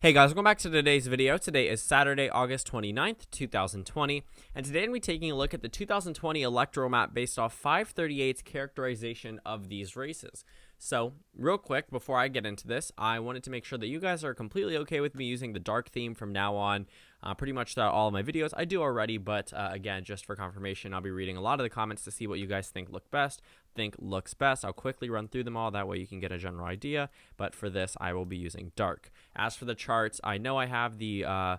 Hey guys, welcome back to today's video. Today is Saturday, August 29th, 2020, and today I'm going to be taking a look at the 2020 electoral map based off FiveThirtyEight's characterization of these races. So, real quick, before I get into this, I wanted to make sure that you guys are completely okay with me using the dark theme from now on, pretty much throughout all of my videos. I do already, but again, just for confirmation, I'll be reading a lot of the comments to see what you guys think looks best. I'll quickly run through them all, that way you can get a general idea, but for this, I will be using dark. As for the charts, I know I have the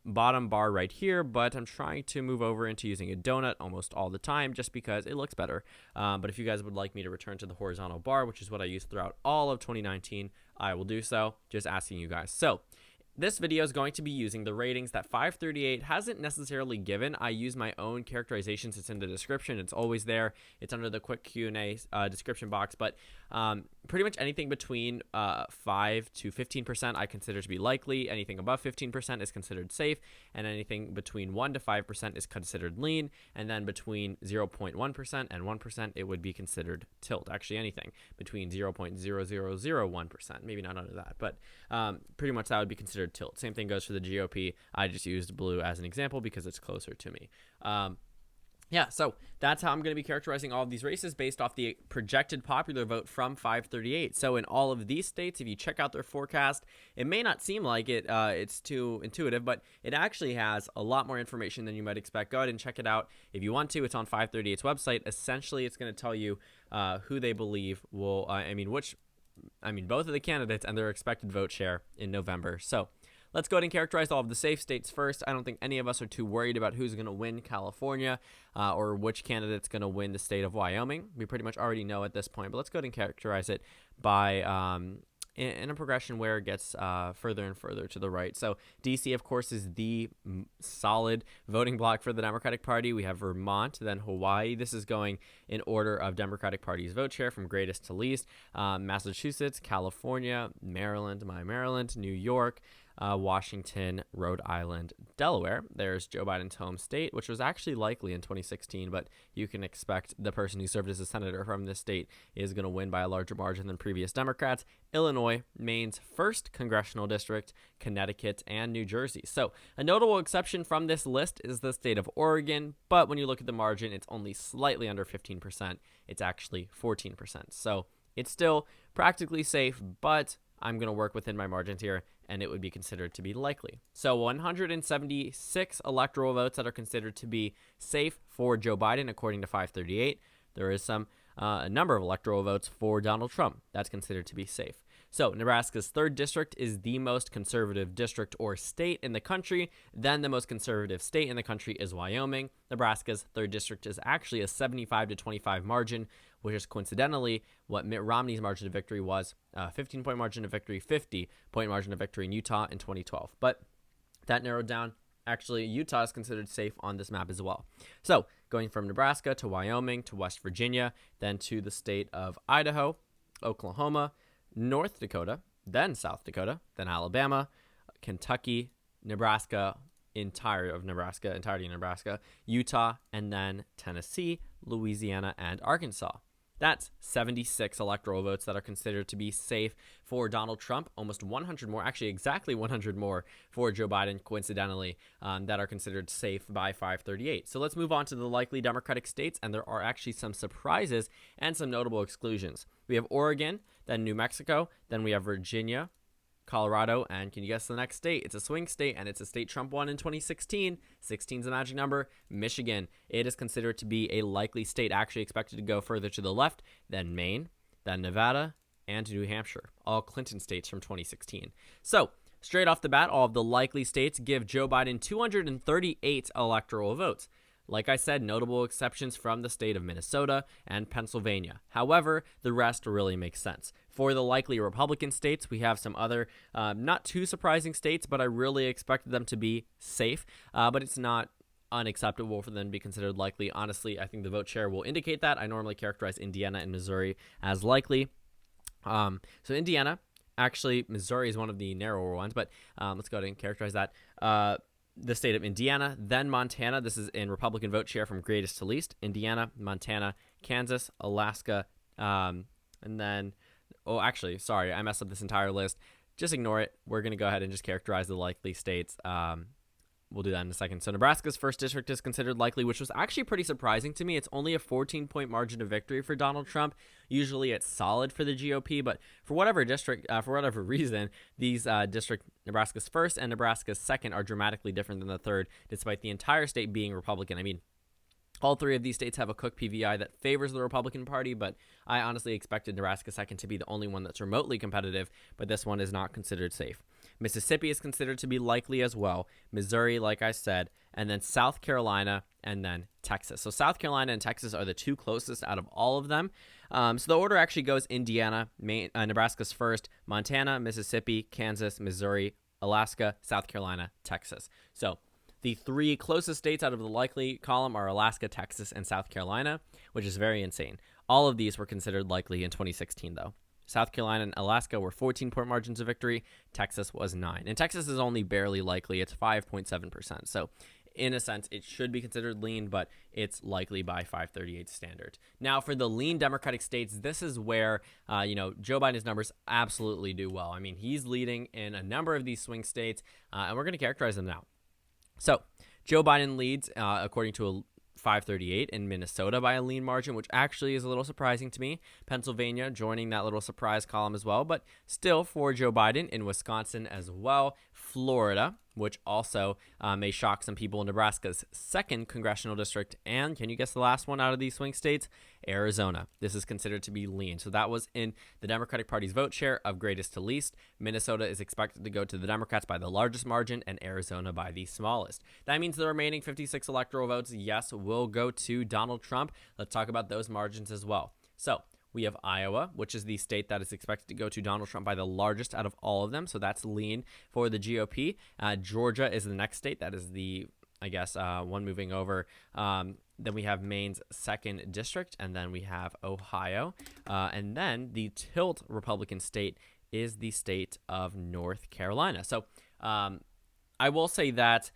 bottom bar right here, but I'm trying to move over into using a donut almost all the time just because it looks better. But if you guys would like me to return to the horizontal bar, which is what I used throughout all of 2019, I will do so, just asking you guys. So this video is going to be using the ratings that FiveThirtyEight hasn't necessarily given. I use my own characterizations. It's in the description. It's always there. It's under the quick Q&A description box. But pretty much anything between 5 to 15% I consider to be likely. Anything above 15% is considered safe. And anything between 1 to 5% is considered lean. And then between 0.1% and 1%, it would be considered tilt. Actually, anything between 0.0001%. Maybe not under that. But pretty much that would be considered tilt. Same thing goes for the GOP. I just used blue as an example because it's closer to me. Yeah, so that's how I'm going to be characterizing all of these races based off the projected popular vote from FiveThirtyEight. So in all of these states, if you check out their forecast, it may not seem like it's too intuitive, but it actually has a lot more information than you might expect. Go ahead and check it out if you want to. It's on FiveThirtyEight's website. Essentially, it's going to tell you who they believe will, both of the candidates and their expected vote share in November. So let's go ahead and characterize all of the safe states first. I don't think any of us are too worried about who's going to win California or which candidate's going to win the state of Wyoming. We pretty much already know at this point, but let's go ahead and characterize it by in a progression where it gets further and further to the right. So DC, of course, is the solid voting block for the Democratic Party. We have Vermont, then Hawaii. This is going in order of Democratic Party's vote share from greatest to least. Massachusetts, California, Maryland, New York, Washington, Rhode Island, Delaware. There's Joe Biden's home state, which was actually likely in 2016, but you can expect the person who served as a senator from this state is going to win by a larger margin than previous Democrats. Illinois, Maine's first congressional district, Connecticut, and New Jersey. So a notable exception from this list is the state of Oregon, but when you look at the margin, it's only slightly under 15%. It's actually 14%. So it's still practically safe, but I'm going to work within my margins here, and it would be considered to be likely. So 176 electoral votes that are considered to be safe for Joe Biden, according to FiveThirtyEight. There is a number of electoral votes for Donald Trump that's considered to be safe. So Nebraska's 3rd district is the most conservative district or state in the country. Then the most conservative state in the country is Wyoming. Nebraska's 3rd district is actually a 75 to 25 margin, which is coincidentally what Mitt Romney's margin of victory was, 15-point margin of victory, 50-point margin of victory in Utah in 2012. But that narrowed down. Actually, Utah is considered safe on this map as well. So going from Nebraska to Wyoming to West Virginia, then to the state of Idaho, Oklahoma, North Dakota, then South Dakota, then Alabama, Kentucky, Nebraska, entirety of Nebraska, Utah, and then Tennessee, Louisiana, and Arkansas. That's 76 electoral votes that are considered to be safe for Donald Trump, almost 100 more, actually exactly 100 more for Joe Biden, coincidentally, that are considered safe by FiveThirtyEight. So let's move on to the likely Democratic states, and there are actually some surprises and some notable exclusions. We have Oregon, then New Mexico, then we have Virginia, Colorado, and can you guess the next state? It's a swing state, and it's a state Trump won in 2016. 16 is the magic number. Michigan. It is considered to be a likely state, actually expected to go further to the left, then Maine, then Nevada, and New Hampshire. All Clinton states from 2016. So, straight off the bat, all of the likely states give Joe Biden 238 electoral votes. Like I said, notable exceptions from the state of Minnesota and Pennsylvania. However, the rest really makes sense. For the likely Republican states, we have some other not too surprising states, but I really expected them to be safe. But it's not unacceptable for them to be considered likely. Honestly, I think the vote share will indicate that. I normally characterize Indiana and Missouri as likely. So Indiana, actually, Missouri is one of the narrower ones, but let's go ahead and characterize that. The state of Indiana, then Montana. This is in Republican vote share from greatest to least. Indiana, Montana, Kansas, Alaska, and then, I messed up this entire list. just ignore it. We're going to go ahead and just characterize the likely states. We'll do that in a second. So Nebraska's 1st district is considered likely, which was actually pretty surprising to me. It's only a 14-point margin of victory for Donald Trump. Usually it's solid for the GOP, but for whatever reason, these Nebraska's 1st and Nebraska's 2nd are dramatically different than the 3rd, despite the entire state being Republican. I mean, all 3 of these states have a Cook PVI that favors the Republican Party, but I honestly expected Nebraska 2nd to be the only one that's remotely competitive, but this one is not considered safe. Mississippi is considered to be likely as well. Missouri, like I said, and then South Carolina, and then Texas. So South Carolina and Texas are the 2 closest out of all of them. So the order actually goes Indiana, Nebraska's 1st, Montana, Mississippi, Kansas, Missouri, Alaska, South Carolina, Texas. So the 3 closest states out of the likely column are Alaska, Texas, and South Carolina, which is very insane. All of these were considered likely in 2016, though. South Carolina and Alaska were 14-point margins of victory. Texas was 9. And Texas is only barely likely. It's 5.7%. So in a sense, it should be considered lean, but it's likely by 538 standard. Now, for the lean Democratic states, this is where, Joe Biden's numbers absolutely do well. I mean, he's leading in a number of these swing states, and we're going to characterize them now. So Joe Biden leads, according to a 538 in Minnesota by a lean margin, which actually is a little surprising to me. Pennsylvania joining that little surprise column as well, but still for Joe Biden in Wisconsin as well. Florida, which also may shock some people, Nebraska's 2nd congressional district, and can you guess the last one out of these swing states? Arizona. This is considered to be lean. So that was in the Democratic Party's vote share of greatest to least. Minnesota is expected to go to the Democrats by the largest margin and Arizona by the smallest. That means the remaining 56 electoral votes, yes, will go to Donald Trump. Let's talk about those margins as well. So we have Iowa, which is the state that is expected to go to Donald Trump by the largest out of all of them. So that's lean for the GOP. Georgia is the next state. That is the, one moving over. Then we have Maine's 2nd district, and then we have Ohio. And then the tilt Republican state is the state of North Carolina. So I will say that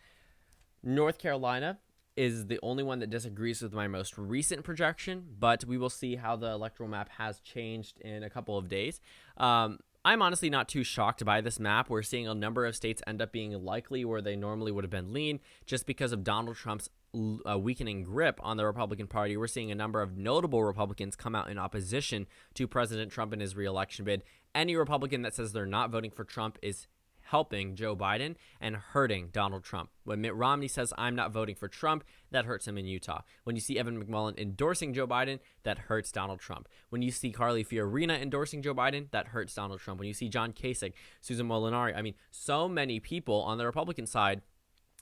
North Carolina is the only one that disagrees with my most recent projection, but we will see how the electoral map has changed in a couple of days. I'm honestly not too shocked by this map. We're seeing a number of states end up being likely where they normally would have been lean just because of Donald Trump's weakening grip on the Republican Party. We're seeing a number of notable Republicans come out in opposition to President Trump in his re-election bid. Any Republican that says they're not voting for Trump is helping Joe Biden and hurting Donald Trump. When Mitt Romney says, I'm not voting for Trump, that hurts him in Utah. When you see Evan McMullin endorsing Joe Biden, that hurts Donald Trump. When you see Carly Fiorina endorsing Joe Biden, that hurts Donald Trump. When you see John Kasich, Susan Molinari, so many people on the Republican side,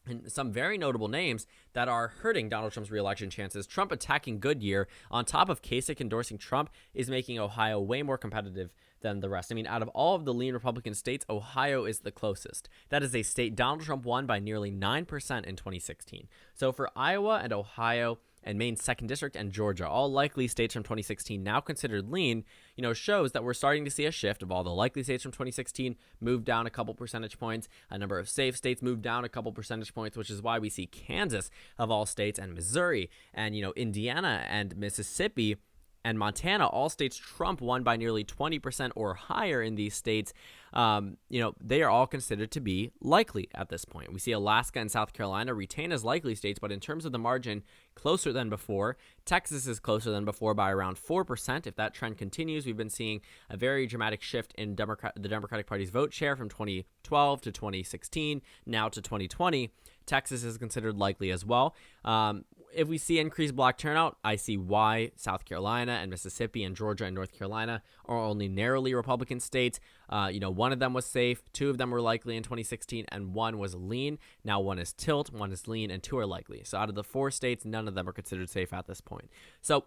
and some very notable names that are hurting Donald Trump's reelection chances. Trump attacking Goodyear on top of Kasich endorsing Trump is making Ohio way more competitive than the rest. Out of all of the lean Republican states, Ohio is the closest. That is a state Donald Trump won by nearly 9% in 2016. So for Iowa and Ohio and Maine's 2nd district and Georgia, all likely states from 2016 now considered lean, shows that we're starting to see a shift of all the likely states from 2016 move down a couple percentage points. A number of safe states move down a couple percentage points, which is why we see Kansas of all states and Missouri and, Indiana and Mississippi and Montana, all states Trump won by nearly 20% or higher in these states. They are all considered to be likely at this point. We see Alaska and South Carolina retain as likely states, but in terms of the margin, closer than before. Texas is closer than before by around 4%. If that trend continues, we've been seeing a very dramatic shift in the Democratic Party's vote share from 2012 to 2016, now to 2020. Texas is considered likely as well. If we see increased black turnout, I see why South Carolina and Mississippi and Georgia and North Carolina are only narrowly Republican states. One of them was safe, 2 of them were likely in 2016, and 1 was lean. Now 1 is tilt, 1 is lean, and 2 are likely. So out of the 4 states, none of them are considered safe at this point. So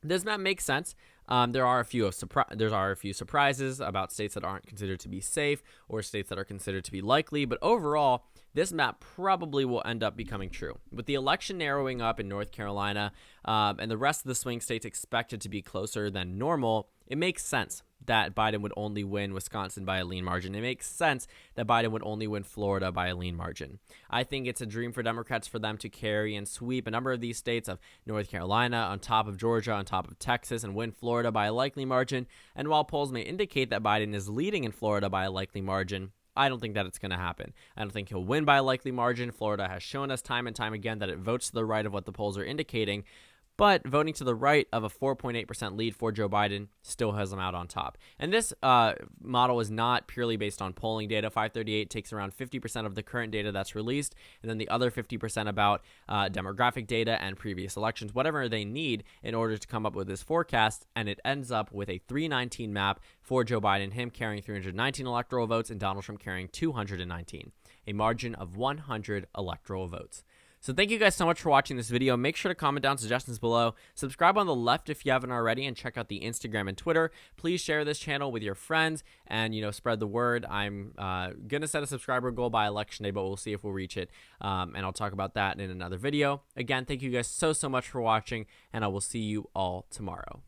this map makes sense. There are a few surprises about states that aren't considered to be safe or states that are considered to be likely, but overall, this map probably will end up becoming true. With the election narrowing up in North Carolina and the rest of the swing states expected to be closer than normal, it makes sense that Biden would only win Wisconsin by a lean margin. It makes sense that Biden would only win Florida by a lean margin. I think it's a dream for Democrats for them to carry and sweep a number of these states of North Carolina on top of Georgia, on top of Texas, and win Florida by a likely margin. And while polls may indicate that Biden is leading in Florida by a likely margin, I don't think that it's going to happen. I don't think he'll win by a likely margin. Florida has shown us time and time again that it votes to the right of what the polls are indicating. But voting to the right of a 4.8% lead for Joe Biden still has him out on top. And this model is not purely based on polling data. 538 takes around 50% of the current data that's released, and then the other 50% about demographic data and previous elections, whatever they need in order to come up with this forecast. And it ends up with a 319 map for Joe Biden, him carrying 319 electoral votes and Donald Trump carrying 219, a margin of 100 electoral votes. So thank you guys so much for watching this video. Make sure to comment down suggestions below. Subscribe on the left if you haven't already, and check out the Instagram and Twitter. Please share this channel with your friends and, spread the word. I'm going to set a subscriber goal by election day, but we'll see if we'll reach it. And I'll talk about that in another video. Again, thank you guys so much for watching, and I will see you all tomorrow.